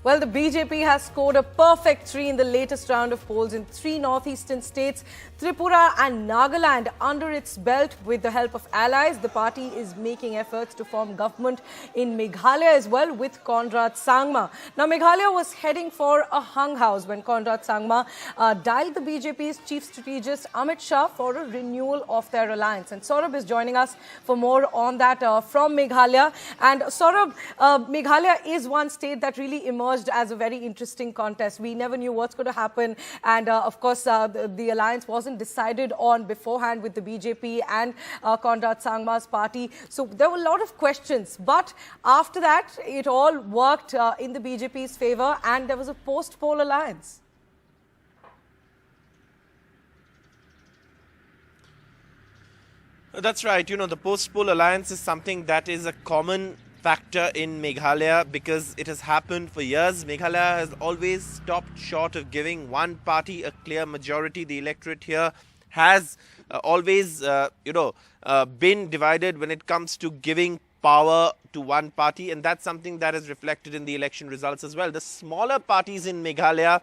Well, the BJP has scored a perfect 3 in the latest round of polls in 3 northeastern states, Tripura and Nagaland. Under its belt, with the help of allies, the party is making efforts to form government in Meghalaya as well with Conrad Sangma. Now, Meghalaya was heading for a hung house when Conrad Sangma dialed the BJP's chief strategist Amit Shah for a renewal of their alliance. And Saurabh is joining us for more on that from Meghalaya. And Saurabh, Meghalaya is one state that really emerged as a very interesting contest. We never knew what's going to happen, and of course the alliance wasn't decided on beforehand with the BJP and Conrad Sangma's party, so there were a lot of questions, but after that it all worked in the BJP's favor and there was a post-poll alliance. That's right. You know, the post-poll alliance is something that is a common factor in Meghalaya because it has happened for years. Meghalaya has always stopped short of giving one party a clear majority. The electorate here has always, been divided when it comes to giving power to one party, and that's something that is reflected in the election results as well. The smaller parties in Meghalaya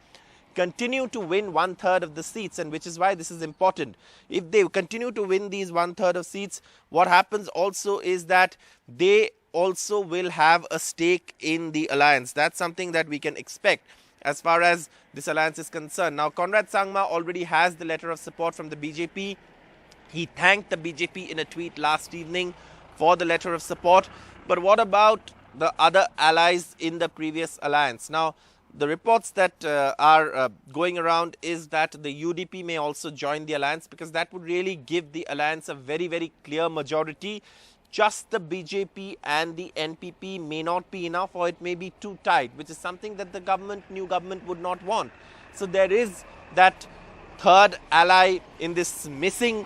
continue to win 1/3 of the seats, and which is why this is important. If they continue to win these 1/3 of seats, what happens also is that they also will have a stake in the alliance. That's something that we can expect as far as this alliance is concerned. Now, Conrad Sangma already has the letter of support from the BJP. He thanked the BJP in a tweet last evening for the letter of support. But what about the other allies in the previous alliance? Now, the reports that are going around is that the UDP may also join the alliance, because that would really give the alliance a very, very clear majority. Just the BJP and the NPP may not be enough, or it may be too tight, which is something that the new government would not want. So there is that third ally in this missing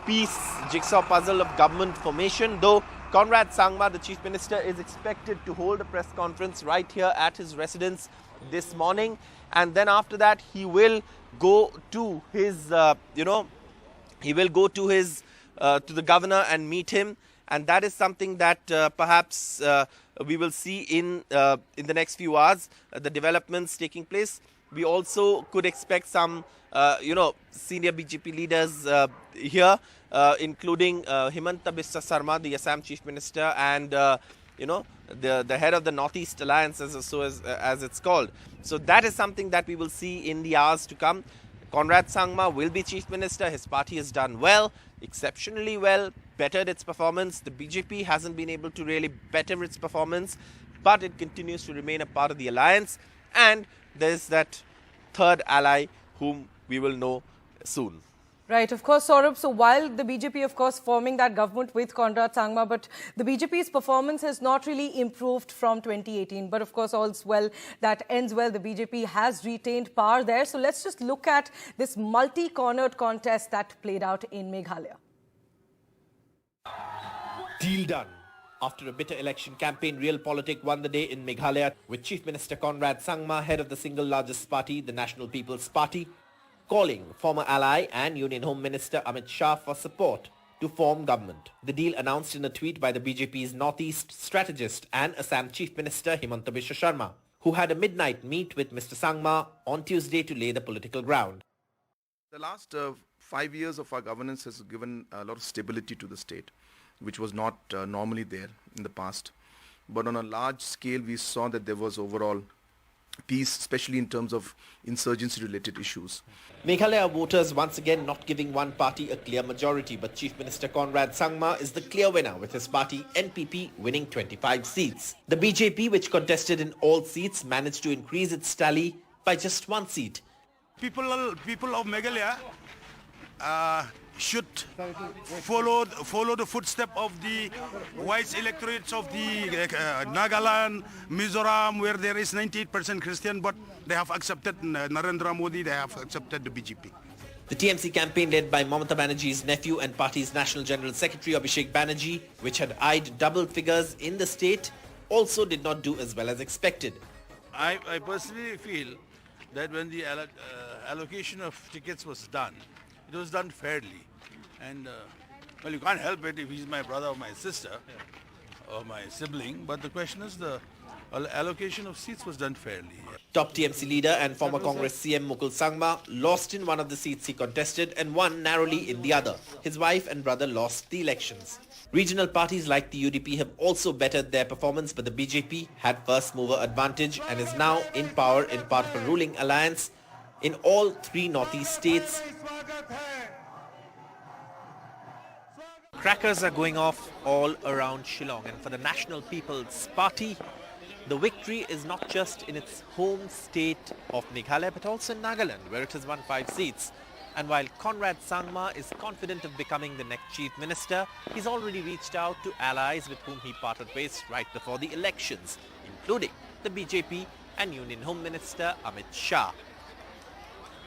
piece, jigsaw puzzle of government formation, though Conrad Sangma, the Chief Minister, is expected to hold a press conference right here at his residence this morning, and then after that he will go to his, to the governor and meet him, and that is something that perhaps we will see in the next few hours, the developments taking place. We also could expect some, senior BJP leaders here, including Himanta Biswa Sarma, the Assam Chief Minister, and the head of the Northeast Alliance, as it's called. So that is something that we will see in the hours to come. Conrad Sangma will be Chief Minister. His party has done well, exceptionally well, bettered its performance. The BJP hasn't been able to really better its performance, but it continues to remain a part of the alliance. And there's that third ally whom we will know soon. Right, of course, Saurabh. So while the BJP, of course, forming that government with Conrad Sangma, but the BJP's performance has not really improved from 2018. But of course, all's well that ends well. The BJP has retained power there. So let's just look at this multi-cornered contest that played out in Meghalaya. Deal done. After a bitter election campaign, Realpolitik won the day in Meghalaya with Chief Minister Conrad Sangma, head of the single largest party, the National People's Party, calling former ally and Union Home Minister Amit Shah for support to form government. The deal announced in a tweet by the BJP's Northeast strategist and Assam Chief Minister Himanta Biswa Sarma, who had a midnight meet with Mr. Sangma on Tuesday to lay the political ground. The last 5 years of our governance has given a lot of stability to the state, which was not normally there in the past. But on a large scale, we saw that there was overall peace, especially in terms of insurgency-related issues. Meghalaya voters once again not giving one party a clear majority, but Chief Minister Conrad Sangma is the clear winner, with his party NPP winning 25 seats. The BJP, which contested in all seats, managed to increase its tally by just 1 seat. People of Meghalaya should follow the footsteps of the wise electorates of the Nagaland, Mizoram, where there is 98% Christian, but they have accepted Narendra Modi, they have accepted the BJP. The TMC campaign, led by Mamata Banerjee's nephew and party's National General Secretary Abhishek Banerjee, which had eyed double figures in the state, also did not do as well as expected. I personally feel that when the allocation of tickets was done, it was done fairly. And, well, you can't help it if he's my brother or my sister or my sibling. But the question is, the allocation of seats was done fairly. Top TMC leader and former Congress CM Mukul Sangma lost in one of the seats he contested and won narrowly in the other. His wife and brother lost the elections. Regional parties like the UDP have also bettered their performance, but the BJP had first mover advantage and is now in power in part of a ruling alliance in all three northeast states. Crackers are going off all around Shillong, and for the National People's Party, the victory is not just in its home state of Meghalaya but also in Nagaland, where it has won 5 seats. And while Conrad Sangma is confident of becoming the next Chief Minister, he's already reached out to allies with whom he parted ways right before the elections, including the BJP and Union Home Minister Amit Shah.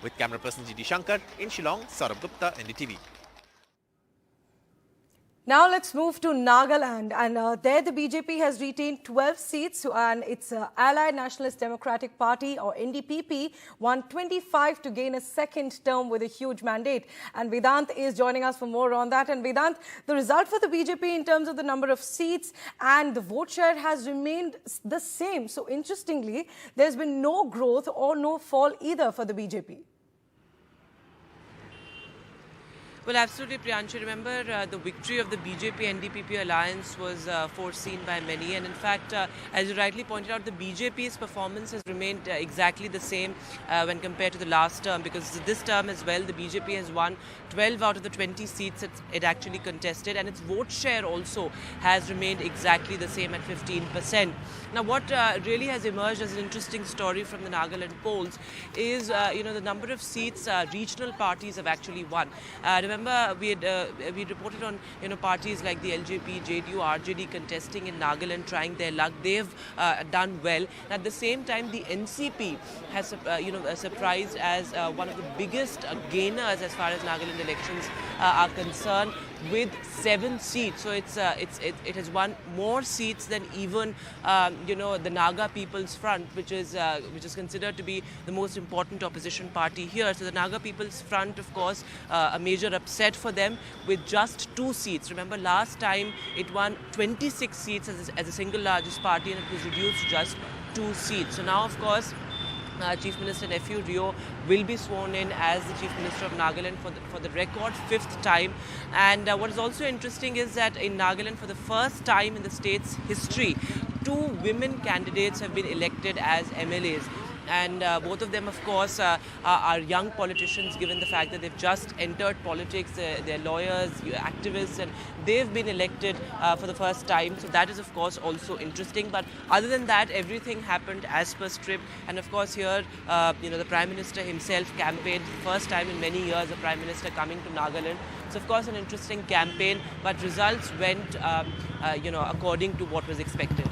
With camera person G.D. Shankar in Shillong, Saurabh Gupta, NDTV. Now let's move to Nagaland, and there the BJP has retained 12 seats, and its Allied Nationalist Democratic Party, or NDTV, won 25 to gain a second term with a huge mandate. And Vedant is joining us for more on that. And Vedant, the result for the BJP in terms of the number of seats and the vote share has remained the same. So interestingly, there's been no growth or no fall either for the BJP. Well, absolutely, Priyanshu. Remember, the victory of the BJP-NDTV alliance was foreseen by many. And in fact, as you rightly pointed out, the BJP's performance has remained exactly the same when compared to the last term. Because this term as well, the BJP has won 12 out of the 20 seats it actually contested. And its vote share also has remained exactly the same at 15%. Now, what really has emerged as an interesting story from the Nagaland polls is, the number of seats regional parties have actually won. Remember, we reported on parties like the LJP, JDU, RJD contesting in Nagaland, trying their luck. They've done well. At the same time, the NCP has surprised as one of the biggest gainers as far as Nagaland elections are concerned, with 7 seats. So it has won more seats than even the Naga People's Front, which is considered to be the most important opposition party here. So the Naga People's Front, of course, a major upset for them with just 2 seats. Remember, last time it won 26 seats as a single largest party, and it was reduced to just 2 seats. So now, of course, Chief Minister Nephew Rio will be sworn in as the Chief Minister of Nagaland for the record 5th time. And what is also interesting is that in Nagaland, for the first time in the state's history, 2 women candidates have been elected as MLAs. And both of them, of course, are young politicians, given the fact that they've just entered politics. They're lawyers, activists, and they've been elected for the first time. So that is, of course, also interesting. But other than that, everything happened as per script. And of course, here, the Prime Minister himself campaigned. First time in many years, a Prime Minister coming to Nagaland. So, of course, an interesting campaign. But results went, according to what was expected.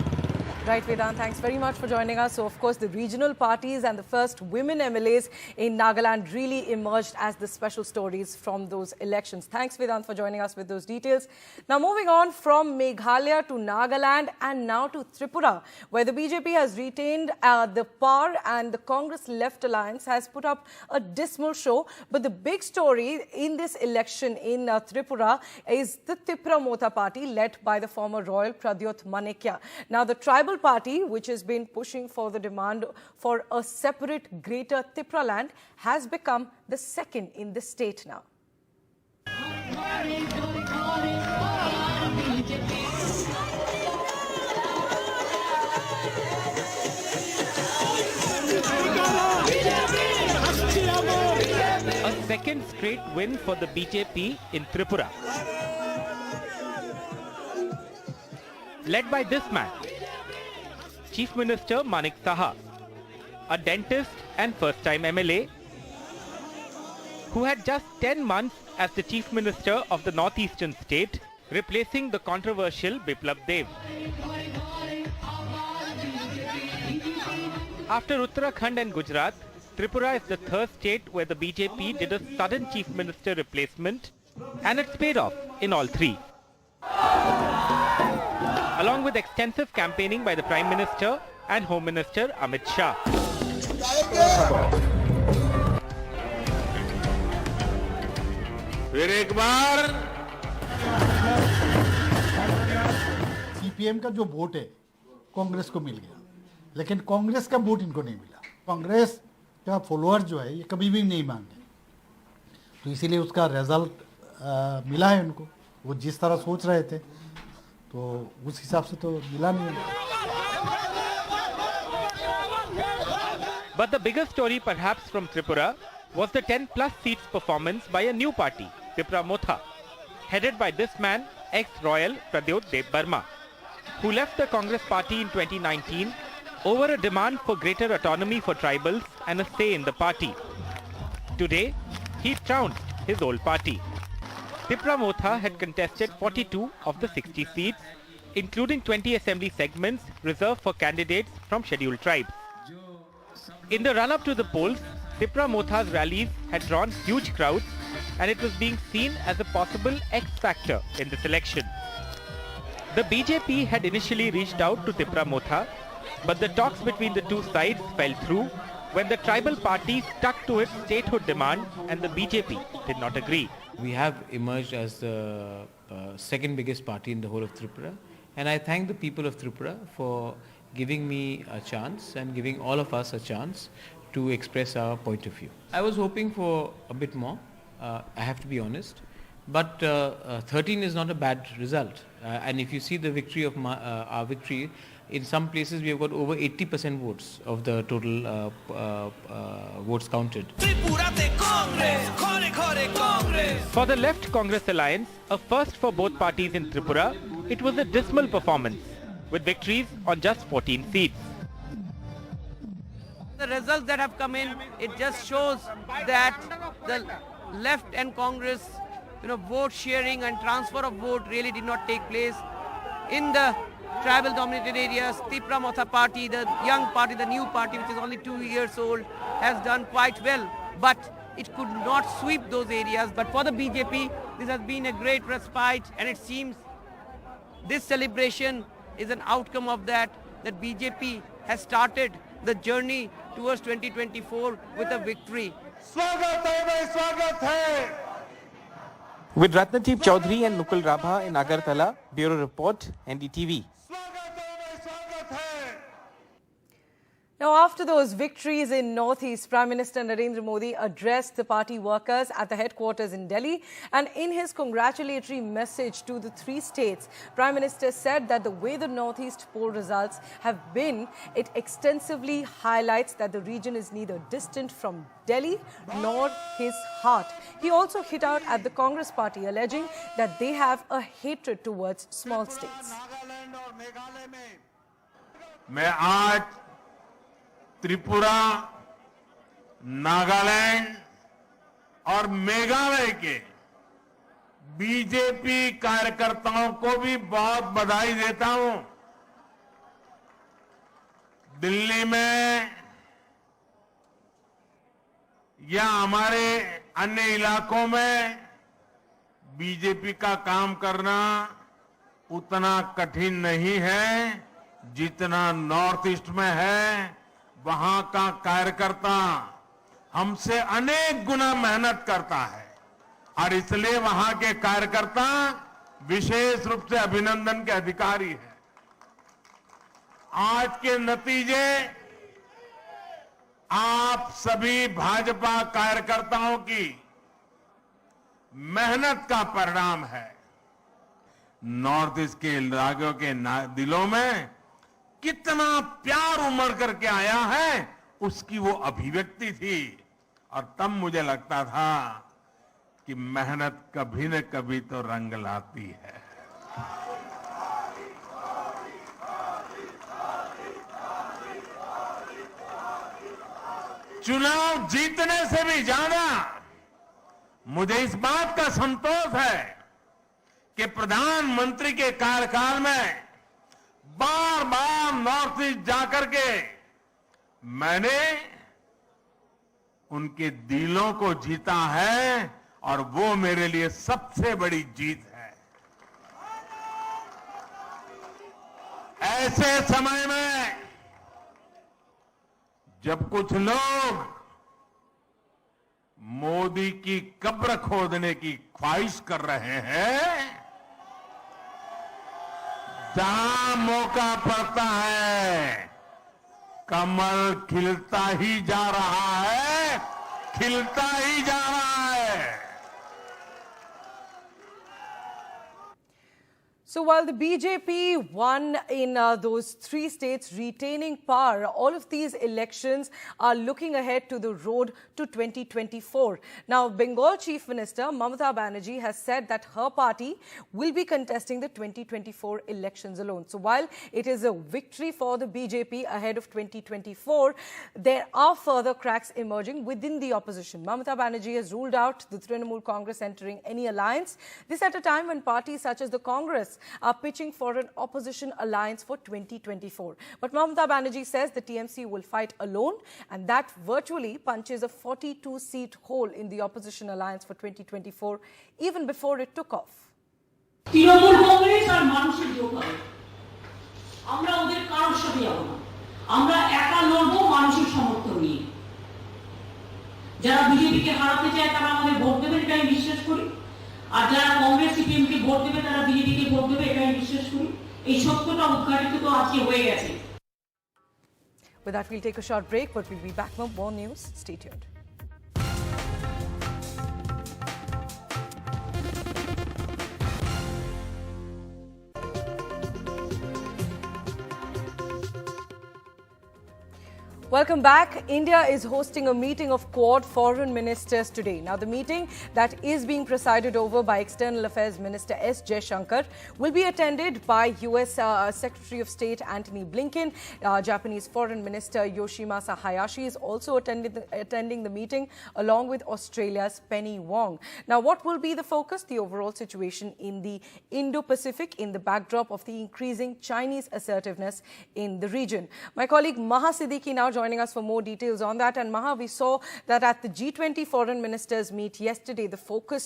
Right, Vedant, thanks very much for joining us. So, of course, the regional parties and the first women MLAs in Nagaland really emerged as the special stories from those elections. Thanks, Vedant, for joining us with those details. Now, moving on from Meghalaya to Nagaland and now to Tripura, where the BJP has retained the PAR and the Congress Left Alliance has put up a dismal show. But the big story in this election in Tripura is the Tripura Mota party, led by the former royal Pradyot Manekya. Now, the tribal party, which has been pushing for the demand for a separate greater Tripura land, has become the second in the state now. A second straight win for the BJP in Tripura. Led by this man, Chief Minister Manik Saha, a dentist and first-time MLA who had just 10 months as the Chief Minister of the Northeastern state, replacing the controversial Biplab Dev. After Uttarakhand and Gujarat, Tripura is the third state where the BJP did a sudden Chief Minister replacement, and it's paid off in all 3. Along with extensive campaigning by the Prime Minister and Home Minister Amit Shah. फिर एक बार CPM का जो vote है कांग्रेस को मिल गया, लेकिन कांग्रेस का vote इनको नहीं मिला। कांग्रेस का फॉलोअर जो है ये कभी भी नहीं मांगे, तो इसीलिए उसका रिजल्ट मिला है उनको। वो जिस तरह सोच रहे थे तो उस हिसाब से तो मिला नहीं। But the bigger story perhaps from Tripura was the 10+ seats performance by a new party, Tripura Motha, headed by this man, ex-royal Pradyot Dev Burma, who left the Congress party in 2019 over a demand for greater autonomy for tribals and a say in the party. Today, he trounced his old party. Tripura Motha had contested 42 of the 60 seats, including 20 assembly segments reserved for candidates from scheduled tribes. In the run-up to the polls, Tripura Motha's rallies had drawn huge crowds, and it was being seen as a possible X-factor in this election. The BJP had initially reached out to Tripura Motha, but the talks between the two sides fell through when the tribal party stuck to its statehood demand and the BJP did not agree. We have emerged as the second biggest party in the whole of Tripura, and I thank the people of Tripura for giving me a chance and giving all of us a chance to express our point of view. I was hoping for a bit more, I have to be honest, but 13 is not a bad result. And if you see the victory of our victory, in some places we have got over 80% votes of the total votes counted. For the Left Congress Alliance, a first for both parties in Tripura, it was a dismal performance, with victories on just 14 seats. The results that have come in, it just shows that the left and Congress, vote sharing and transfer of vote really did not take place. In the tribal dominated areas, Tripura Motha party, the young party, the new party which is only 2 years old, has done quite well, but it could not sweep those areas. But for the BJP, this has been a great respite, and it seems this celebration is an outcome of that BJP has started the journey towards 2024 with a victory. With Ratnadeep Chaudhary and Nukul Rabha in Agartala, Bureau Report, NDTV. Now, after those victories in Northeast, Prime Minister Narendra Modi addressed the party workers at the headquarters in Delhi. And in his congratulatory message to the three states, Prime Minister said that the way the Northeast poll results have been, it extensively highlights that the region is neither distant from Delhi nor his heart. He also hit out at the Congress party, alleging that they have a hatred towards small states. Tripura, Nagaland और मेघालय के BJP कार्यकर्ताओं को भी बहुत बधाई देता हूं। दिल्ली में या हमारे अन्य इलाकों में बीजेपी का काम करना उतना कठिन नहीं है जितना नॉर्थ ईस्ट में है। वहां का कार्यकर्ता हमसे अनेक गुना मेहनत करता है और इसलिए वहां के कार्यकर्ता विशेष रूप से अभिनंदन के अधिकारी हैं। आज के नतीजे आप सभी भाजपा कार्यकर्ताओं की मेहनत का परिणाम है। नॉर्थ ईस्ट के इलाकों के दिलों में कितना प्यार उमड़ करके आया है, उसकी वो अभिव्यक्ति थी। और तब मुझे लगता था कि मेहनत कभी न कभी तो रंग लाती है। चुनाव जीतने से भी ज्यादा मुझे इस बात का संतोष है कि प्रधानमंत्री के कार्यकाल में बार बार नॉर्थ ईस्ट जाकर के मैंने उनके दिलों को जीता है और वो मेरे लिए सबसे बड़ी जीत है। ऐसे समय में जब कुछ लोग मोदी की कब्र खोदने की ख्वाहिश कर रहे हैं, जहां मौका पड़ता है कमल खिलता ही जा रहा है, खिलता ही जा रहा है। So while the BJP won in those 3 states, retaining power, all of these elections are looking ahead to the road to 2024. Now, Bengal Chief Minister Mamata Banerjee has said that her party will be contesting the 2024 elections alone. So while it is a victory for the BJP ahead of 2024, there are further cracks emerging within the opposition. Mamata Banerjee has ruled out the Trinamool Congress entering any alliance. This at a time when parties such as the Congress are pitching for an opposition alliance for 2024. But Mamata Banerjee says the TMC will fight alone, and that virtually punches a 42-seat hole in the opposition alliance for 2024 even before it took off. Trinamool Congress আর মানুষের যোগ হবে। আমরা ওদের কারোর সাথে যাব না। আমরা একা লড়বো মানুষের সমর্থন নিয়ে। যারা বিজেপিকে হারাতে চায় তারা আমাদের ভোট দেবে, এটা আমি বিশ্বাস করি। আর যারা কংগ্রেস সিপিএমকে ভোট দেবে তারা বিজেপিকে ভোট দেবে, এটা আমি বিশ্বাস করি। এই সত্যটা উদ্ঘাটিত তো আজকে হয়ে গেছে। With that, we'll take a short break, but we'll be back with more news. Stay tuned. Welcome back. India is hosting a meeting of Quad foreign ministers today. Now, the meeting that is being presided over by External Affairs Minister S. Jaishankar will be attended by US Secretary of State Antony Blinken. Japanese Foreign Minister Yoshimasa Hayashi is also attending the meeting along with Australia's Penny Wong. Now, what will be the focus? The overall situation in the Indo-Pacific in the backdrop of the increasing Chinese assertiveness in the region. My colleague Maha Siddiqui now joining us for more details on that. And Maha, we saw that at the G20 foreign ministers meet yesterday, the focus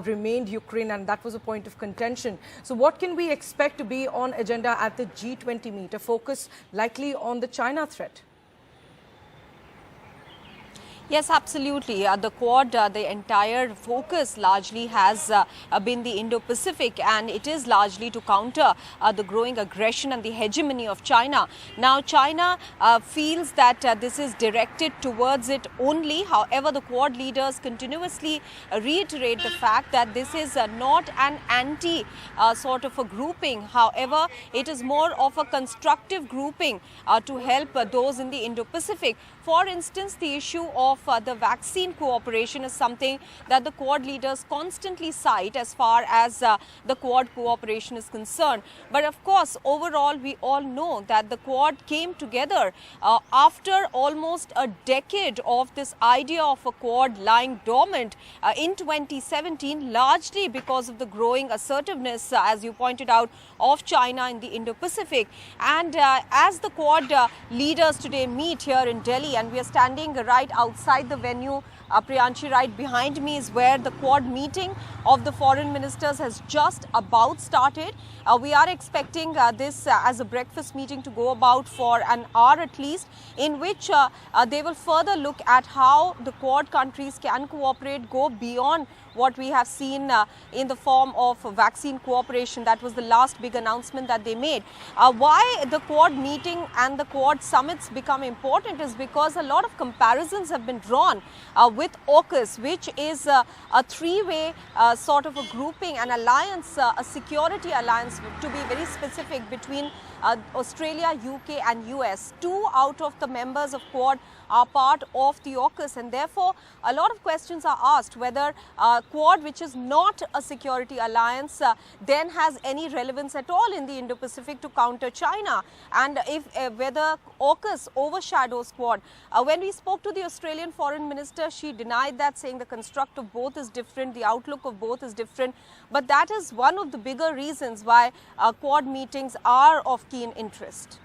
remained Ukraine, and that was a point of contention. So what can we expect to be on agenda at the G20 meet? A focus likely on the China threat? Yes, absolutely. The Quad, the entire focus largely has been the Indo-Pacific, and it is largely to counter the growing aggression and the hegemony of China. Now, China feels that this is directed towards it only. However, the Quad leaders continuously reiterate the fact that this is not an anti sort of a grouping. However, it is more of a constructive grouping to help those in the Indo-Pacific. For instance, the issue of the vaccine cooperation is something that the Quad leaders constantly cite as far as the Quad cooperation is concerned. But of course, overall, we all know that the Quad came together after almost a decade of this idea of a Quad lying dormant in 2017, largely because of the growing assertiveness, as you pointed out, of China in the Indo-Pacific. And as the Quad leaders today meet here in Delhi, and we are standing right outside the venue. Priyanshi, right behind me is where the Quad meeting of the foreign ministers has just about started. We are expecting this as a breakfast meeting to go about for an hour at least, in which they will further look at how the Quad countries can cooperate, go beyond what we have seen in the form of vaccine cooperation. That was the last big announcement that they made. Why the Quad meeting and the Quad summits become important is because a lot of comparisons have been drawn with AUKUS, which is a three-way sort of a grouping, an alliance, a security alliance to be very specific between Australia, UK and US. 2 out of the members of Quad are part of the AUKUS, and therefore a lot of questions are asked whether Quad, which is not a security alliance, then has any relevance at all in the Indo-Pacific to counter China, and if whether AUKUS overshadows Quad. When we spoke to the Australian Foreign Minister, she denied that, saying the construct of both is different, the outlook of both is different, but that is one of the bigger reasons why Quad meetings are of keen interest.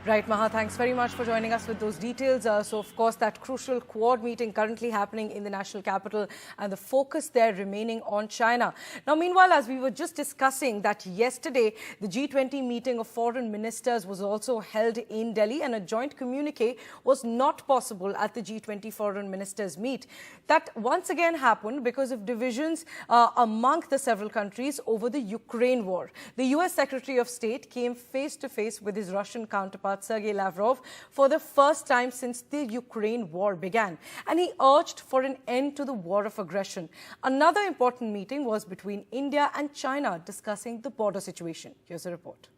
Right, Maha, thanks very much for joining us with those details. So, of course, that crucial Quad meeting currently happening in the national capital, and the focus there remaining on China. Now, meanwhile, as we were just discussing that yesterday, the G20 meeting of foreign ministers was also held in Delhi, and a joint communique was not possible at the G20 foreign ministers meet. That once again happened because of divisions among the several countries over the Ukraine war. The US Secretary of State came face to face with his Russian counterpart counterpart Sergei Lavrov for the first time since the Ukraine war began, and he urged for an end to the war of aggression. Another important meeting was between India and China discussing the border situation. Here's a report.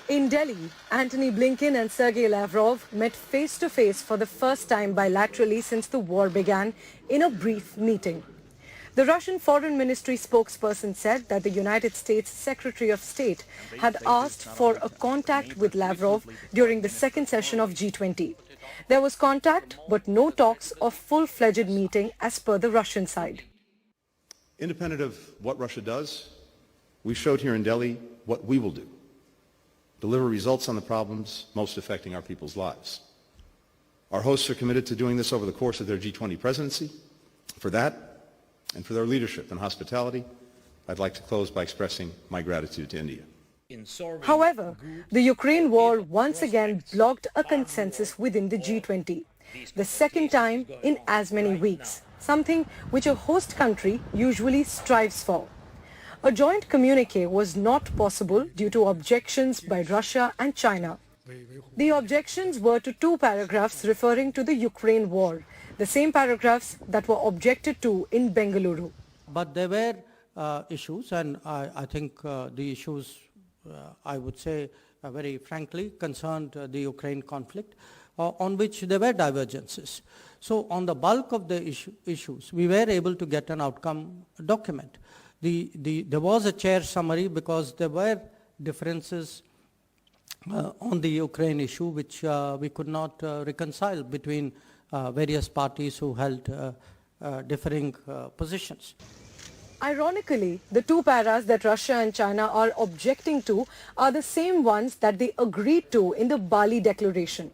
In Delhi, Antony Blinken and Sergei Lavrov met face-to-face for the first time bilaterally since the war began in a brief meeting. The Russian Foreign Ministry spokesperson said that the United States Secretary of State had asked for a contact with Lavrov during the second session of G20. There was contact, but no talks of full-fledged meeting as per the Russian side. Independent of what Russia does, we showed here in Delhi what we will do. Deliver results on the problems most affecting our people's lives. Our hosts are committed to doing this over the course of their G20 presidency. For that, and for their leadership and hospitality, I'd like to close by expressing my gratitude to India. However, the Ukraine war once again blocked a consensus within the G20, the second time in as many weeks, something which a host country usually strives for. A joint communique was not possible due to objections by Russia and China. The objections were to two paragraphs referring to the Ukraine war, the same paragraphs that were objected to in Bengaluru. But there were issues, and I think the issues, I would say, very frankly, concerned the Ukraine conflict, on which there were divergences. So on the bulk of the issues, we were able to get an outcome document. There was a chair summary because there were differences on the Ukraine issue which we could not reconcile between various parties who held differing positions. Ironically, the two paras that Russia and China are objecting to are the same ones that they agreed to in the Bali Declaration.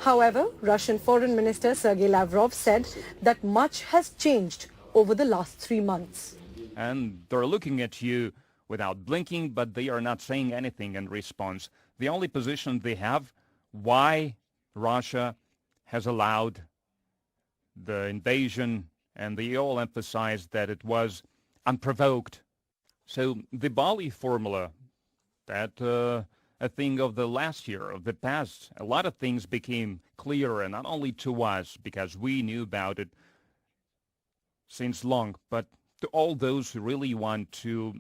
However, Russian Foreign Minister Sergei Lavrov said that much has changed over the last 3 months. And they're looking at you without blinking, but they are not saying anything in response. The only position they have, why Russia has allowed the invasion, and they all emphasized that it was unprovoked. So the Bali formula, that a thing of the last year, of the past, a lot of things became clearer, and not only to us, because we knew about it since long, but to all those who really want to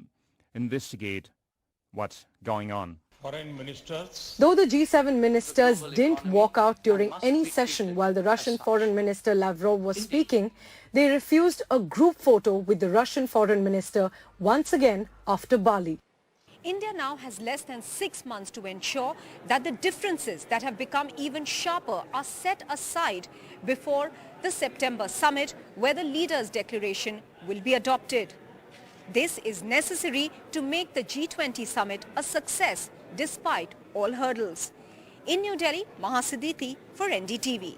investigate what's going on. Foreign ministers. Though the G7 ministers didn't walk out during any session while the Russian Foreign Minister Lavrov was speaking, they refused a group photo with the Russian Foreign Minister once again after Bali. India now has less than 6 months to ensure that the differences that have become even sharper are set aside before the September summit, where the leaders' declaration will be adopted. This is necessary to make the G20 summit a success despite all hurdles. In New Delhi, Maha Siddiqui for NDTV.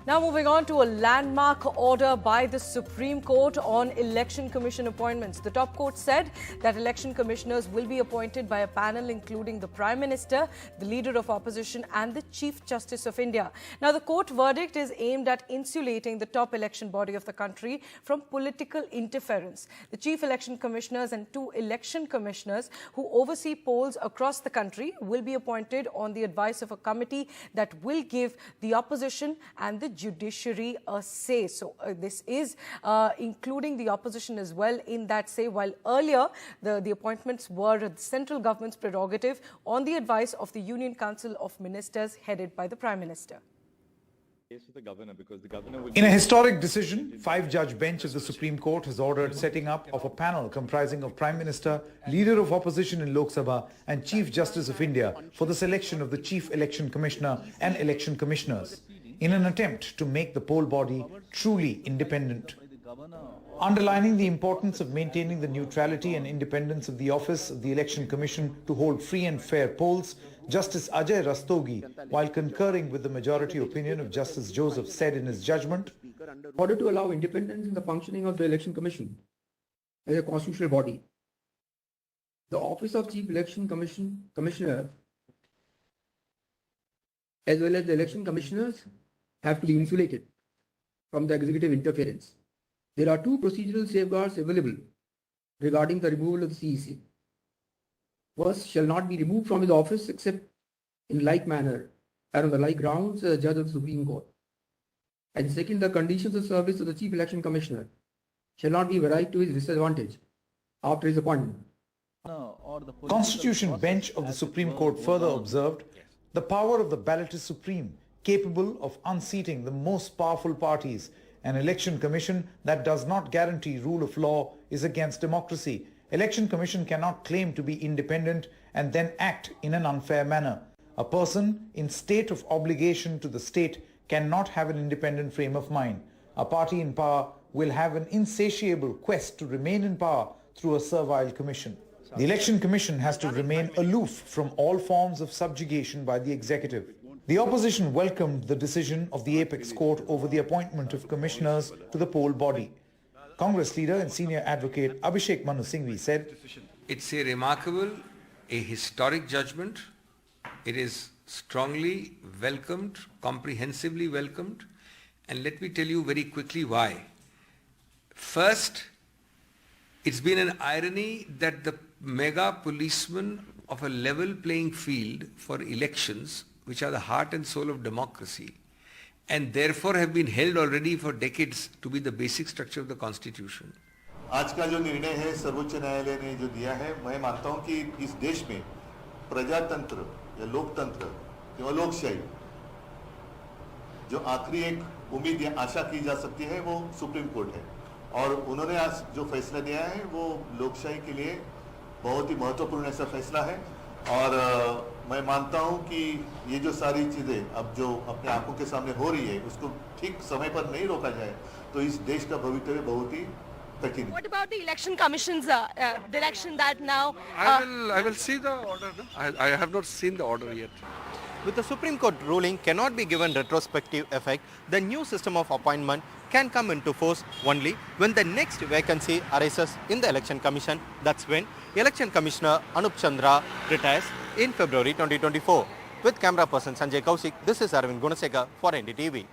Now moving on to a landmark order by the Supreme Court on Election Commission appointments. The top court said that election commissioners will be appointed by a panel including the Prime Minister, the Leader of Opposition and the Chief Justice of India. Now the court verdict is aimed at insulating the top election body of the country from political interference. The Chief Election Commissioners and 2 election commissioners who oversee polls across the country will be appointed on the advice of a committee that will give the opposition and the judiciary a say. So this is including the opposition as well in that say, while earlier the appointments were the central government's prerogative on the advice of the Union Council of Ministers headed by the Prime Minister. In a historic decision, 5-judge bench of the Supreme Court has ordered setting up of a panel comprising of Prime Minister, Leader of Opposition in Lok Sabha and Chief Justice of India for the selection of the Chief Election Commissioner and election commissioners, in an attempt to make the poll body truly independent. Underlining the importance of maintaining the neutrality and independence of the Office of the Election Commission to hold free and fair polls, Justice Ajay Rastogi, while concurring with the majority opinion of Justice Joseph, said in his judgment, in order to allow independence in the functioning of the Election Commission as a constitutional body, the Office of Chief Election Commissioner as well as the election commissioners have to be insulated from the executive interference. There are 2 procedural safeguards available regarding the removal of the CEC. First, shall not be removed from his office except in like manner and on the like grounds as a judge of the Supreme Court. And second, the conditions of service of the Chief Election Commissioner shall not be varied to his disadvantage after his appointment. Constitution Bench of the Supreme Court further observed, the power of the ballot is supreme, capable of unseating the most powerful parties. An election commission that does not guarantee rule of law is against democracy. Election commission cannot claim to be independent and then act in an unfair manner. A person in state of obligation to the state cannot have an independent frame of mind. A party in power will have an insatiable quest to remain in power through a servile commission. The Election Commission has to remain aloof from all forms of subjugation by the executive. The opposition welcomed the decision of the Apex Court over the appointment of commissioners to the poll body. Congress leader and senior advocate Abhishek Manu Singhvi said, "It's a remarkable, a historic judgment. It is strongly welcomed, comprehensively welcomed, and let me tell you very quickly why. First, it's been an irony that the mega policemen of a level playing field for elections, which are the heart and soul of democracy, and therefore have been held already for decades to be the basic structure of the constitution." आज का जो निर्णय है सर्वोच्च न्यायालय ने जो दिया है, मैं मानता हूं कि इस देश में प्रजातंत्र या लोकतंत्र या लोकशाही जो आखिरी एक उम्मीद या आशा की जा सकती है वो सुप्रीम कोर्ट है, और उन्होंने आज जो फैसला दिया है वो लोकशाही के लिए बहुत ही महत्वपूर्ण ऐसा फैसला है। और मैं मानता हूं कि ये जो सारी चीजें अब जो अपने आंखों के सामने हो रही है उसको ठीक समय पर नहीं रोका जाए तो इस देश का भविष्य बहुत ही कठिन है। What about the election commission's direction that now? I will see the order. I have not seen the order yet. With the Supreme Court ruling cannot be given retrospective effect, the new system of appointment can come into force only when the next vacancy arises in the Election Commission. That's when Election Commissioner Anup Chandra retires in February 2024. With camera person Sanjay Kaushik, this is Arvind Gunaseka for NDTV.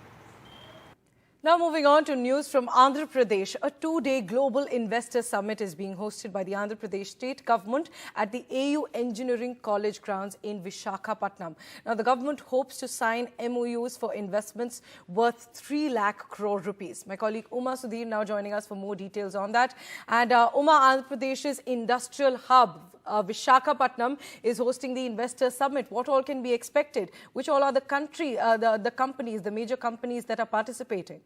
Now moving on to news from Andhra Pradesh. A two-day global investor summit is being hosted by the Andhra Pradesh state government at the AU Engineering College grounds in Visakhapatnam. Now the government hopes to sign MOUs for investments worth 3 lakh crore rupees. My colleague Uma Sudhir now joining us for more details on that. And Uma, Andhra Pradesh's industrial hub Visakhapatnam is hosting the investor summit. What all can be expected? Which all are the companies, the major companies that are participating?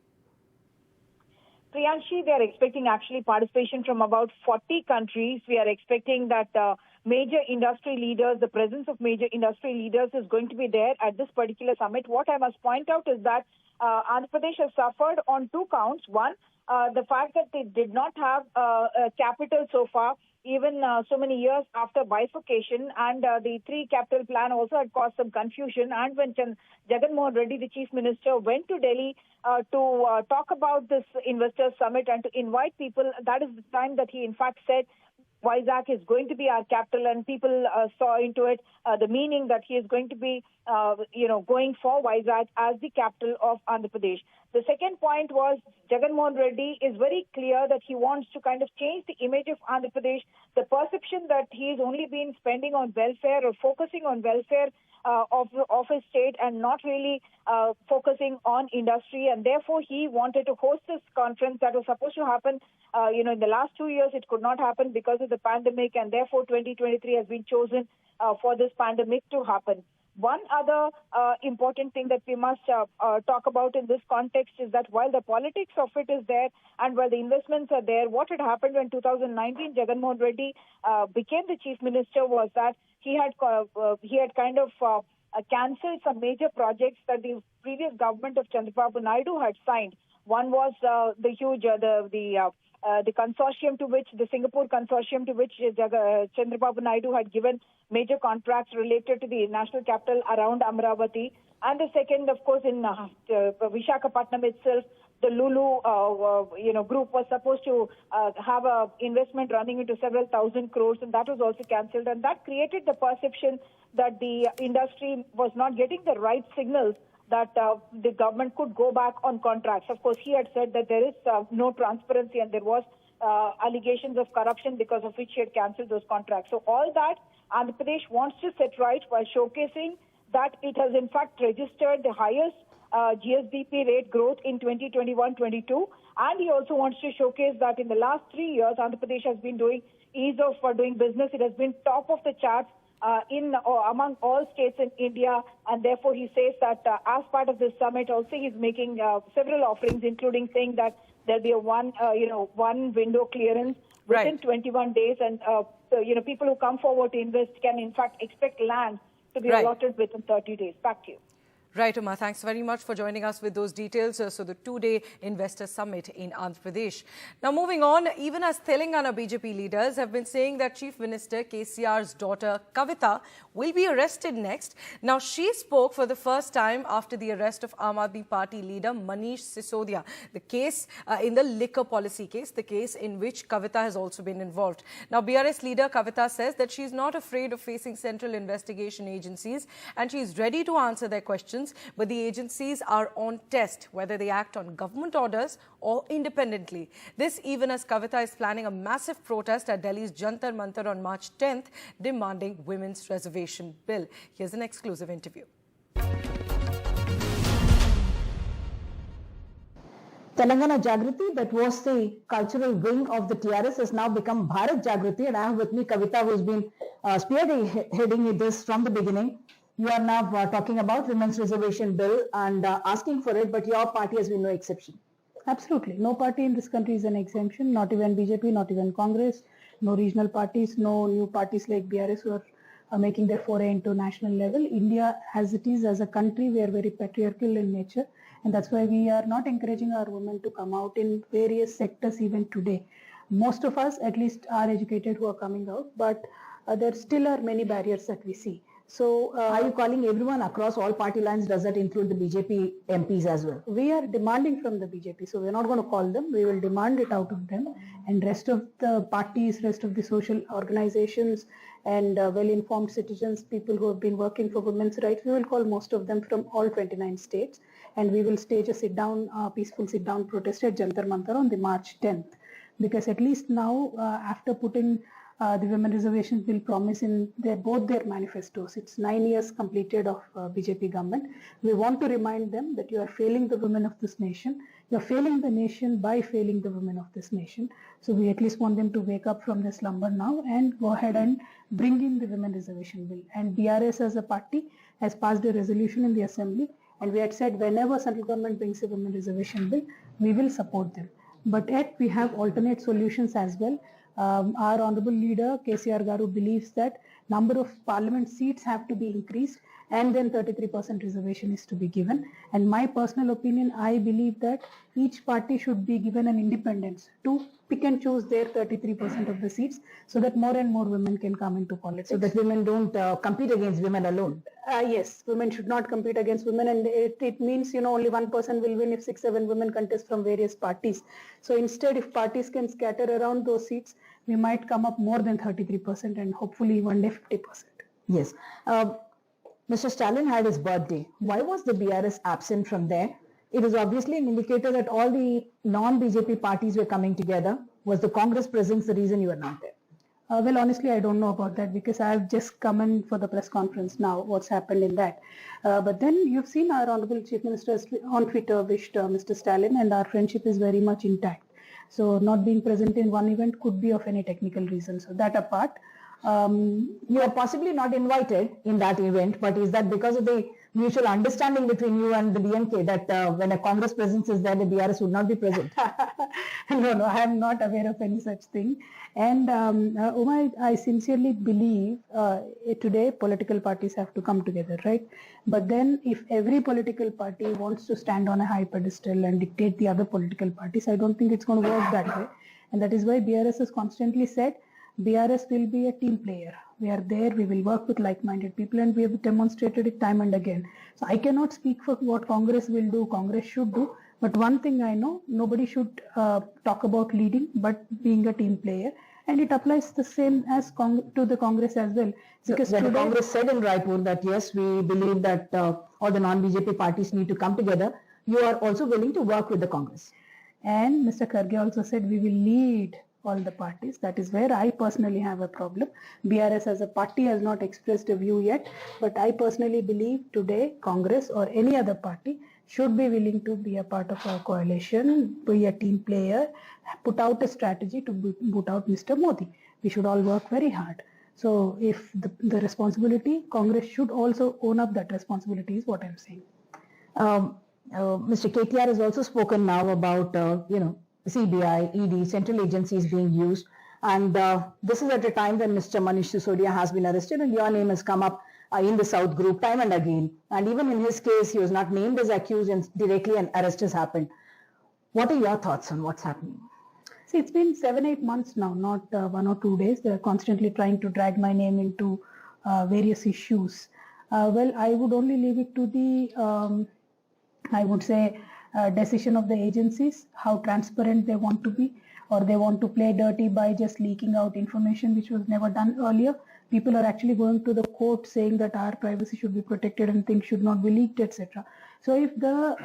Priyanshi, they are expecting actually participation from about 40 countries. We are expecting that major industry leaders, the presence of major industry leaders is going to be there at this particular summit. What I must point out is that Andhra Pradesh has suffered on 2 counts. One, the fact that they did not have capital so far, even so many years after bifurcation, and the 3 capital plan also had caused some confusion. And when Jagan Mohan Reddy, the Chief Minister, went to Delhi to talk about this Investors Summit and to invite people, that is the time that he in fact said Vizag is going to be our capital, and people saw into it the meaning that he is going to be, going for Vizag as the capital of Andhra Pradesh. The second point was Jagan Mohan Reddy is very clear that he wants to kind of change the image of Andhra Pradesh, the perception that he has only been spending on welfare or focusing on welfare of his state and not really focusing on industry, and therefore he wanted to host this conference that was supposed to happen in the last 2 years. It could not happen because of the pandemic, and therefore 2023 has been chosen for this pandemic to happen. One other important thing that we must talk about in this context is that while the politics of it is there and while the investments are there, what had happened when 2019 Jagan Mohan Reddy became the Chief Minister was that he had kind of cancelled some major projects that the previous government of Chandrababu Naidu had signed. One was the huge the consortium to which, the Singapore consortium to which Chandrababu Naidu had given major contracts related to the national capital around Amravati. And the second, of course, in Visakhapatnam itself, the Lulu group was supposed to have a investment running into several thousand crores, and that was also cancelled. And that created the perception that the industry was not getting the right signals that the government could go back on contracts. Of course, he had said that there is no transparency and there was allegations of corruption because of which she had cancelled those contracts. So all that Andhra Pradesh wants to set right by showcasing that it has in fact registered the highest GSDP rate growth in 2021-22, and he also wants to showcase that in the last 3 years Andhra Pradesh has been doing ease of doing business. It has been top of the charts among all states in India, and therefore he says that as part of this summit also he's making several offerings, including saying that there'll be a one window clearance within 21 days, and people who come forward to invest can in fact expect land to be allotted within 30 days. Back to you. Right, Uma, thanks very much for joining us with those details. So the two-day investor summit in Andhra Pradesh. Now moving on, even as Telangana BJP leaders have been saying that Chief Minister KCR's daughter Kavita will be arrested next. Now she spoke for the first time after the arrest of Aam Aadmi Party leader Manish Sisodia. The case in the liquor policy case, the case in which Kavita has also been involved. Now BRS leader Kavita says that she is not afraid of facing central investigation agencies and she is ready to answer their questions. But the agencies are on test whether they act on government orders or independently. This even as Kavita is planning a massive protest at Delhi's Jantar Mantar on March 10th, demanding women's reservation bill. Here's an exclusive interview. Telangana Jagriti, that was the cultural wing of the TRS, has now become Bharat Jagriti, and I have with me Kavita, who's been spearheading this from the beginning. You are now talking about women's reservation bill and asking for it, but your party has been no exception. Absolutely. No party in this country is an exemption, not even BJP, not even Congress, no regional parties, no new parties like BRS who are making their foray into national level. India, as it is as a country, we are very patriarchal in nature, and that's why we are not encouraging our women to come out in various sectors even today. Most of us, at least, are educated who are coming out, but there still are many barriers that we see. So, are you calling everyone across all party lines? Does that include the BJP MPs as well? We are demanding from the BJP, so we're not going to call them. We will demand it out of them, and rest of the parties, rest of the social organizations and well-informed citizens, people who have been working for women's rights, we will call most of them from all 29 states, and we will stage a peaceful sit-down protest at Jantar Mantar on the March 10th. Because at least now, after putting the women reservations bill promise in both their manifestos. It's 9 years completed of BJP government. We want to remind them that you are failing the women of this nation. You are failing the nation by failing the women of this nation. So we at least want them to wake up from their slumber now and go ahead and bring in the women reservation bill. And BRS as a party has passed a resolution in the assembly, and we had said whenever central government brings a women reservation bill, we will support them. But yet we have alternate solutions as well. Our honorable leader KCR Garu believes that number of parliament seats have to be increased and then 33% reservation is to be given. And my personal opinion, I believe that each party should be given an independence to pick and choose their 33% of the seats so that more and more women can come into politics. So that women don't compete against women alone. Yes, women should not compete against women, and it means, only one person will win if 6-7 women contest from various parties. So instead, if parties can scatter around those seats, we might come up more than 33% and hopefully one day 50%. Yes. Mr. Stalin had his birthday. Why was the BRS absent from there? It is obviously an indicator that all the non-BJP parties were coming together. Was the Congress presence the reason you were not there? Well, honestly, I don't know about that because I have just come in for the press conference now, what's happened in that. But then you've seen our Honorable Chief Minister on Twitter wished Mr. Stalin, and our friendship is very much intact. So not being present in one event could be of any technical reason. So that apart, you are possibly not invited in that event, but is that because of the mutual understanding between you and the DMK that when a Congress presence is there, the BRS would not be present? No, I am not aware of any such thing. And Uma, I sincerely believe today political parties have to come together, right? But then if every political party wants to stand on a high pedestal and dictate the other political parties, I don't think it's going to work that way. And that is why BRS has constantly said BRS will be a team player. We are there, we will work with like-minded people, and we have demonstrated it time and again. So I cannot speak for what Congress will do, Congress should do, but one thing I know, nobody should talk about leading, but being a team player. And it applies the same as to the Congress as well. Because so when the Congress said in Raipur that yes, we believe that all the non-BJP parties need to come together, you are also willing to work with the Congress. And Mr. Kharge also said we will lead all the parties. That is where I personally have a problem. BRS as a party has not expressed a view yet, but I personally believe today Congress or any other party should be willing to be a part of a coalition, be a team player, put out a strategy to boot out Mr. Modi. We should all work very hard. So if the responsibility, Congress should also own up that responsibility is what I'm saying. Mr. KTR has also spoken now about, CBI, ED, central agencies being used. And this is at a time when Mr. Manish Sisodia has been arrested and your name has come up in the South group time and again. And even in his case, he was not named as accused and directly an arrest has happened. What are your thoughts on what's happening? See, it's been 7-8 months now, not 1 or 2 days. They're constantly trying to drag my name into various issues. Well, I would only leave it to the, decision of the agencies, how transparent they want to be, or they want to play dirty by just leaking out information which was never done earlier. People are actually going to the court saying that our privacy should be protected and things should not be leaked, etc. So if the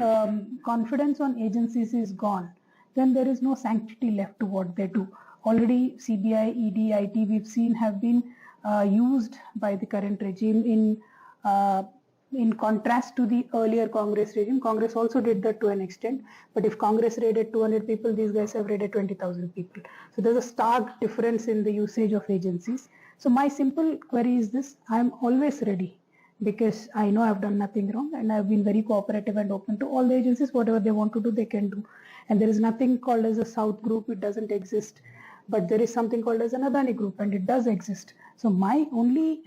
confidence on agencies is gone, then there is no sanctity left to what they do. Already CBI, ED, IT we've seen have been used by the current regime in contrast to the earlier Congress regime. Congress also did that to an extent, but if Congress raided 200 people, these guys have raided 20,000 people. So there's a stark difference in the usage of agencies. So my simple query is this: I'm always ready because I know I've done nothing wrong and I've been very cooperative and open to all the agencies. Whatever they want to do, they can do. And there is nothing called as a South group, it doesn't exist. But there is something called as an Adani group and it does exist. So my only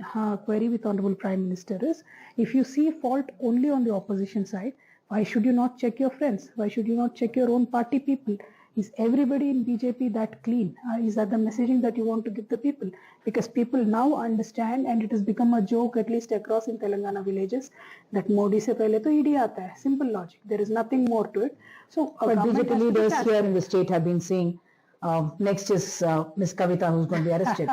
query with Honorable Prime Minister is, if you see fault only on the opposition side, why should you not check your friends? Why should you not check your own party people? Is everybody in BJP that clean? Is that the messaging that you want to give the people? Because people now understand, and it has become a joke at least across in Telangana villages, that Modi se pehle to ED aata hai. Simple logic. There is nothing more to it. So, but BJP leaders here in the state have been saying, next is Ms. Kavita who's going to be arrested.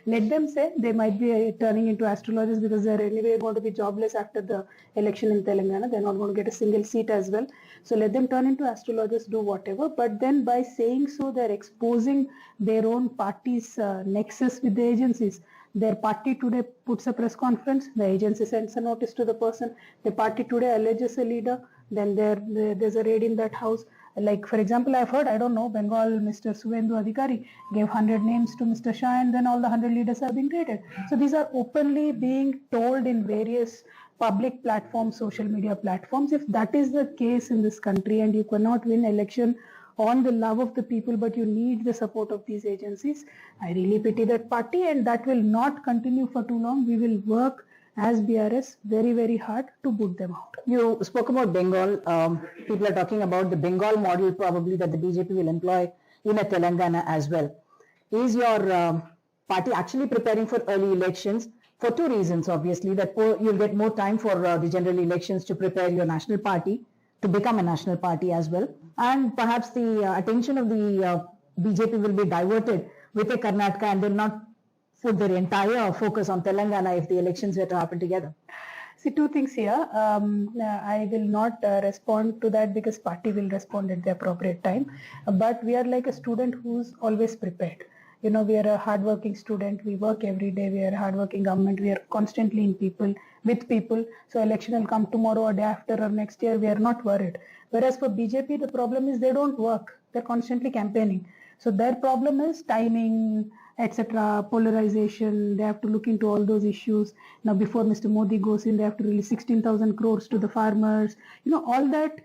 Let them say. They might be turning into astrologers because they're anyway going to be jobless after the election in Telangana. They're not going to get a single seat as well. So let them turn into astrologers, do whatever. But then by saying so, they're exposing their own party's nexus with the agencies. Their party today puts a press conference, the agency sends a notice to the person. The party today alleges a leader, then there's a raid in that house. Like, for example, I've heard, I don't know, Bengal, Mr. Suvendu Adhikari gave 100 names to Mr. Shah and then all the 100 leaders are being raided. So these are openly being told in various public platforms, social media platforms. If that is the case in this country and you cannot win election on the love of the people, but you need the support of these agencies, I really pity that party, and that will not continue for too long. We will work as BRS very, very hard to boot them out. You spoke about Bengal. People are talking about the Bengal model probably that the BJP will employ in a Telangana as well. Is your party actually preparing for early elections? For two reasons, obviously, that you'll get more time for the general elections to prepare your national party, to become a national party as well. And perhaps the attention of the BJP will be diverted with a Karnataka and they'll not put their entire focus on Telangana if the elections were to happen together. See, two things here. I will not respond to that because party will respond at the appropriate time. But we are like a student who's always prepared. You know, we are a hardworking student. We work every day. We are a hardworking government. We are constantly in people, with people. So election will come tomorrow or day after or next year. We are not worried. Whereas for BJP, the problem is they don't work. They're constantly campaigning. So their problem is timing, etc., polarization. They have to look into all those issues. Now, before Mr. Modi goes in, they have to release 16,000 crores to the farmers. You know, all that,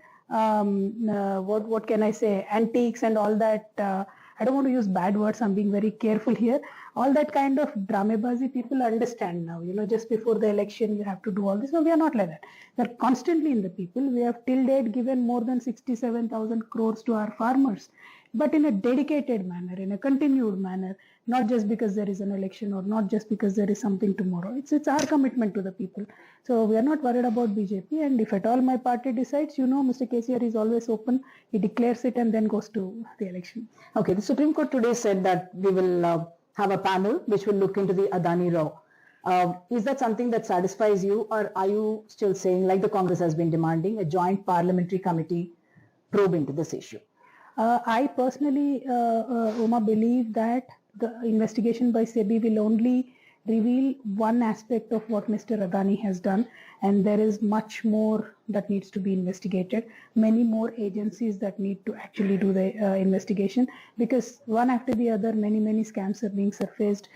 what can I say, antiques and all that. I don't want to use bad words. I'm being very careful here. All that kind of dramebazi people understand now. You know, just before the election, you have to do all this. No, we are not like that. We are constantly in the people. We have till date given more than 67,000 crores to our farmers, but in a dedicated manner, in a continued manner, not just because there is an election or not just because there is something tomorrow. It's our commitment to the people. So we are not worried about BJP, and if at all my party decides, you know, Mr. KCR is always open. He declares it and then goes to the election. Okay, the Supreme Court today said that we will have a panel which will look into the Adani row. Is that something that satisfies you, or are you still saying, like the Congress has been demanding, a joint parliamentary committee probe into this issue? I personally, Uma, believe that the investigation by SEBI will only reveal one aspect of what Mr. Adani has done, and there is much more that needs to be investigated. Many more agencies that need to actually do the investigation, because one after the other, many scams are being surfaced.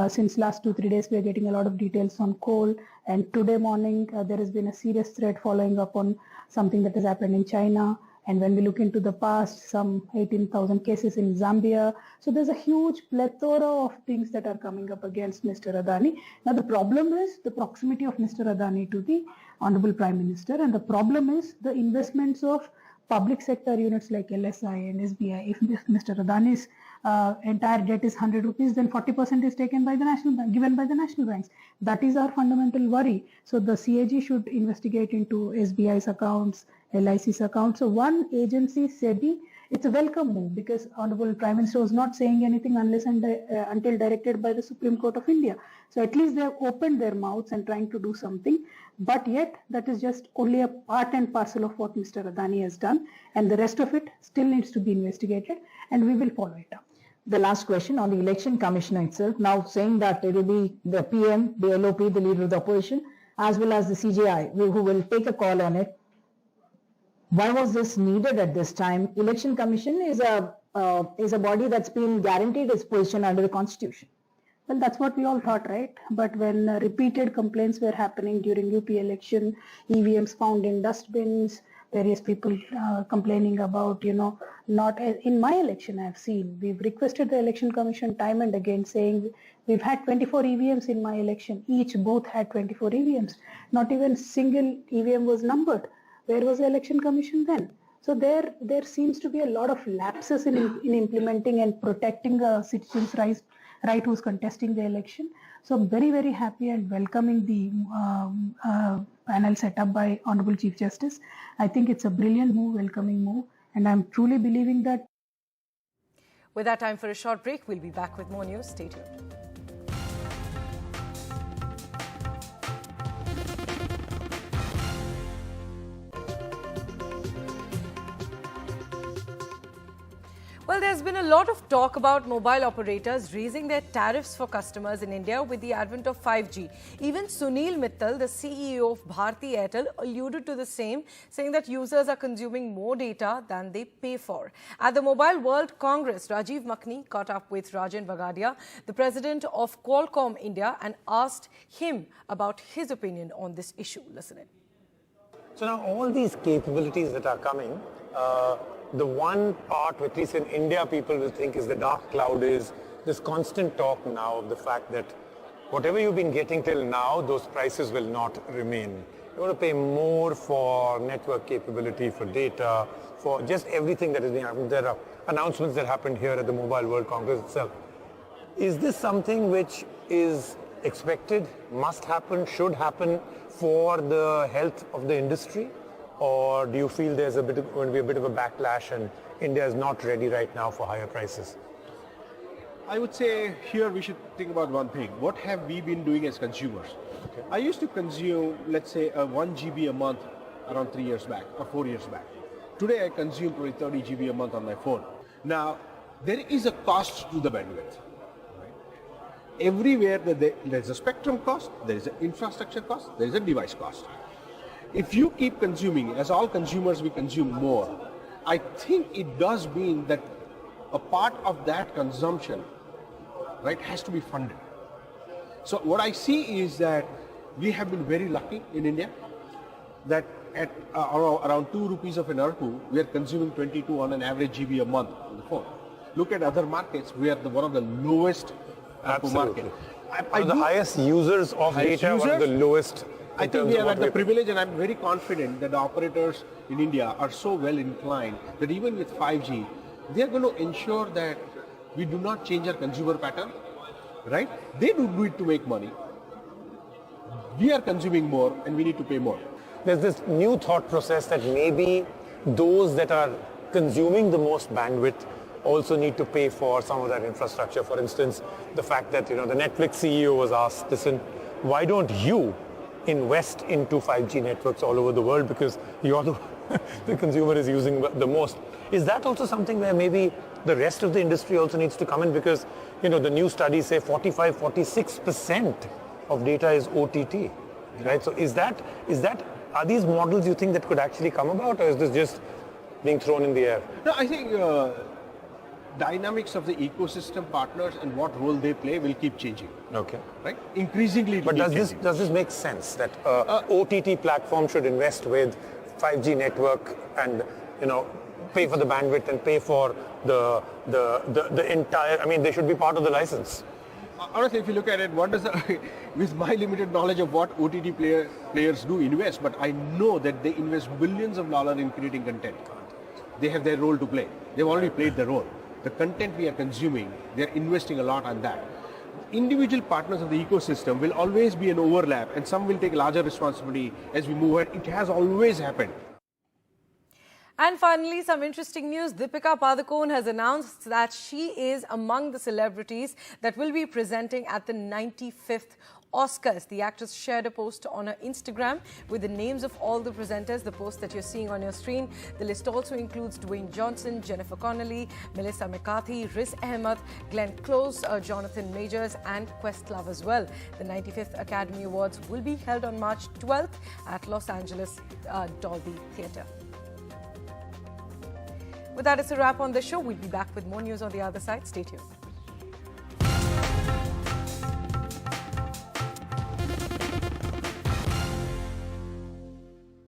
Since last 2-3 days, we are getting a lot of details on coal, and today morning there has been a serious threat following up on something that has happened in China. And when we look into the past, some 18,000 cases in Zambia. So there's a huge plethora of things that are coming up against Mr. Adani. Now the problem is the proximity of Mr. Adani to the Honorable Prime Minister, and the problem is the investments of public sector units like LSI and SBI. If Mr. Adani's entire debt is 100 rupees, then 40% is taken by the national bank, given by the national banks. That is our fundamental worry. So the CAG should investigate into SBI's accounts, LIC's accounts. So one agency, SEBI, it's a welcome move, because Honorable Prime Minister was not saying anything unless and until directed by the Supreme Court of India. So at least they have opened their mouths and trying to do something. But yet that is just only a part and parcel of what Mr. Adani has done, and the rest of it still needs to be investigated, and we will follow it up. The last question on the election commissioner itself, now saying that it will be the PM, the LOP, the leader of the opposition, as well as the CJI, who will take a call on it. Why was this needed at this time? Election Commission is a body that's been guaranteed its position under the Constitution. Well, that's what we all thought, right? But when repeated complaints were happening during UP election, EVMs found in dustbins, various people complaining about, not in my election I've seen. We've requested the Election Commission time and again saying we've had 24 EVMs in my election. Both had 24 EVMs. Not even single EVM was numbered. Where was the Election Commission then? So there seems to be a lot of lapses in implementing and protecting a citizen's right who's contesting the election. So I'm very happy and welcoming the panel set up by Honorable Chief Justice. I think it's a brilliant move, welcoming move, and I'm truly believing that. With that, time for a short break. We'll be back with more news. Stay tuned. Well, there's been a lot of talk about mobile operators raising their tariffs for customers in India with the advent of 5G. Even Sunil Mittal, the CEO of Bharti Airtel, alluded to the same, saying that users are consuming more data than they pay for. At the Mobile World Congress, Rajiv Makhni caught up with Rajan Vagadia, the president of Qualcomm India, and asked him about his opinion on this issue. Listen in. So now all these capabilities that are coming, the one part, at least in India, people will think is the dark cloud is this constant talk now of the fact that whatever you've been getting till now, those prices will not remain. You're going to pay more for network capability, for data, for just everything that is being happened. There are announcements that happened here at the Mobile World Congress itself. Is this something which is expected, must happen, should happen for the health of the industry? Or do you feel there's going to be a bit of a backlash and India is not ready right now for higher prices? I would say here we should think about one thing. What have we been doing as consumers? Okay. I used to consume, let's say, 1 GB a month around 3 years back or 4 years back. Today I consume probably 30 GB a month on my phone. Now, there is a cost to the bandwidth. Right? Everywhere there's a spectrum cost, there is an infrastructure cost, there is a device cost. If you keep consuming, as all consumers we consume more, I think it does mean that a part of that consumption, right, has to be funded. So what I see is that we have been very lucky in India that at around 2 rupees of an ARPU, we are consuming 22 on an average GB a month on the phone. Look at other markets, we are one of the lowest ARPU market. One of the highest users of data, one of the lowest. I think we have had the privilege, and I'm very confident that the operators in India are so well inclined that even with 5G, they are going to ensure that we do not change our consumer pattern, right? They do it to make money. We are consuming more and we need to pay more. There's this new thought process that maybe those that are consuming the most bandwidth also need to pay for some of that infrastructure. For instance, the fact that, the Netflix CEO was asked, listen, why don't you invest into 5G networks all over the world, because you're the the consumer is using the most. Is that also something where maybe the rest of the industry also needs to come in? Because, you know, the new studies say 46% of data is OTT, right? So are these models you think that could actually come about, or is this just being thrown in the air? No, I think dynamics of the ecosystem partners and what role they play will keep changing. Okay. Right? Increasingly. But does this make sense that OTT platform should invest with 5G network and, you know, pay for the bandwidth and pay for the entire, I mean, they should be part of the license? Honestly, if you look at it, what does with my limited knowledge of what OTT players do invest, but I know that they invest billions of dollars in creating content. They have their role to play. They've already played their role. The content we are consuming, they're investing a lot on that. Individual partners of the ecosystem will always be an overlap, and some will take larger responsibility as we move ahead. It has always happened. And finally, some interesting news. Deepika Padukone has announced that she is among the celebrities that will be presenting at the 95th Oscars. The actress shared a post on her Instagram with the names of all the presenters, the post that you're seeing on your screen. The list also includes Dwayne Johnson, Jennifer Connelly, Melissa McCarthy, Riz Ahmed, Glenn Close, Jonathan Majors and Questlove as well. The 95th Academy Awards will be held on March 12th at Los Angeles Dolby Theatre. With that, it's a wrap on the show. We'll be back with more news on the other side. Stay tuned.